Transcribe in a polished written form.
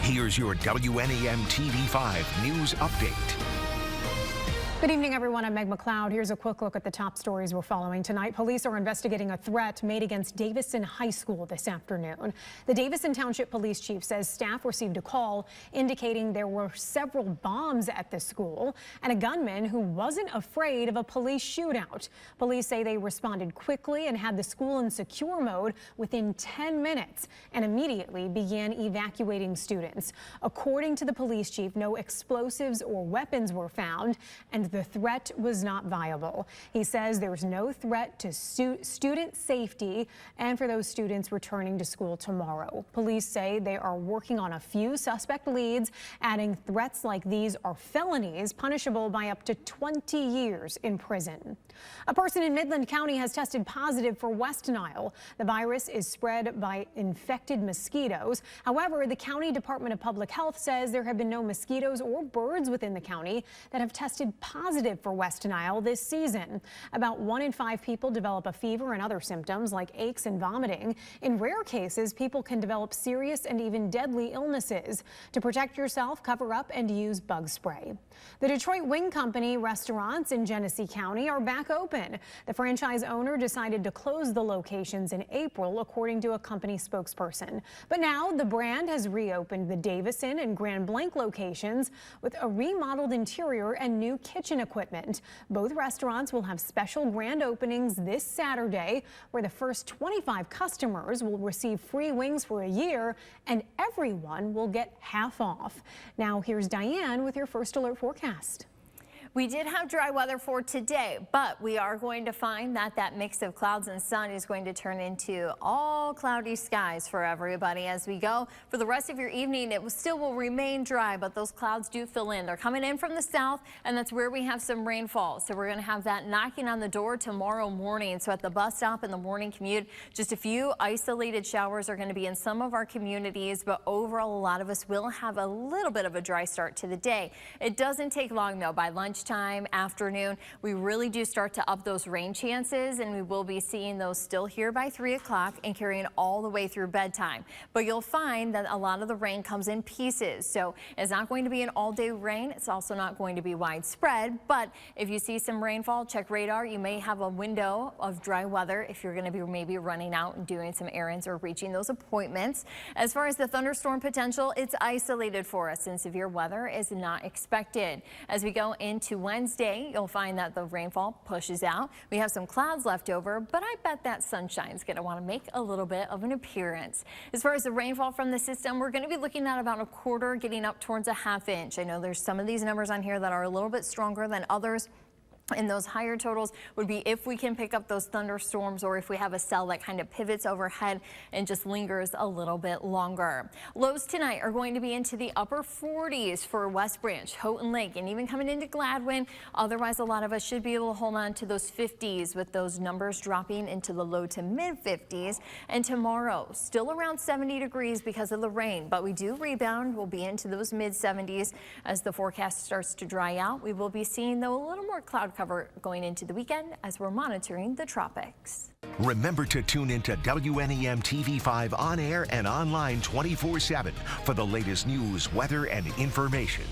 Here's your WNEM TV5 News Update. Good evening, everyone. I'm Meg McLeod. Here's a quick look at the top stories we're following tonight. Police are investigating a threat made against Davison High School this afternoon. The Davison Township Police Chief says staff received a call indicating there were several bombs at the school and a gunman who wasn't afraid of a police shootout. Police say they responded quickly and had the school in secure mode within 10 minutes and immediately began evacuating students. According to the police chief, no explosives or weapons were found, and the threat was not viable. He says there's no threat to student safety and for those students returning to school tomorrow. Police say they are working on a few suspect leads, adding threats like these are felonies punishable by up to 20 years in prison. A person in Midland County has tested positive for West Nile. The virus is spread by infected mosquitoes. However, the County Department of Public Health says there have been no mosquitoes or birds within the county that have tested positive for West Nile this season. About 1 in 5 people develop a fever and other symptoms like aches and vomiting. In rare cases, people can develop serious and even deadly illnesses. To protect yourself, cover up and use bug spray. The Detroit Wing Company restaurants in Genesee County are back open. The franchise owner decided to close the locations in April, according to a company spokesperson. But now the brand has reopened the Davison and Grand Blanc locations with a remodeled interior and new kitchen equipment. Both restaurants will have special grand openings this Saturday, where the first 25 customers will receive free wings for a year and everyone will get half off. Now here's Diane with your first alert forecast. We did have dry weather for today, but we are going to find that that mix of clouds and sun is going to turn into all cloudy skies for everybody as we go. For the rest of your evening, it still will remain dry, but those clouds do fill in. They're coming in from the south, and that's where we have some rainfall. So we're going to have that knocking on the door tomorrow morning. So at the bus stop in the morning commute, just a few isolated showers are going to be in some of our communities, but overall, a lot of us will have a little bit of a dry start to the day. It doesn't take long, though. By lunchtime, afternoon, we really do start to up those rain chances, and we will be seeing those still here by 3 o'clock and carrying all the way through bedtime. But you'll find that a lot of the rain comes in pieces, so it's not going to be an all-day rain. It's also not going to be widespread, but if you see some rainfall, check radar. You may have a window of dry weather if you're going to be maybe running out and doing some errands or reaching those appointments. As far as the thunderstorm potential, it's isolated for us, and severe weather is not expected. As we go into Wednesday, you'll find that the rainfall pushes out. We have some clouds left over, but I bet that sunshine's going to want to make a little bit of an appearance. As far as the rainfall from the system, we're going to be looking at about a quarter, getting up towards a ½ inch. I know there's some of these numbers on here that are a little bit stronger than others. And those higher totals would be if we can pick up those thunderstorms or if we have a cell that kind of pivots overhead and just lingers a little bit longer. Lows tonight are going to be into the upper 40s for West Branch, Houghton Lake, and even coming into Gladwin. Otherwise, a lot of us should be able to hold on to those 50s with those numbers dropping into the low to mid 50s. And tomorrow, still around 70 degrees because of the rain, but we do rebound. We'll be into those mid 70s as the forecast starts to dry out. We will be seeing, though, a little more cloud cover going into the weekend as we're monitoring the tropics. Remember to tune into WNEM TV5 on air and online 24/7 for the latest news, weather, and information.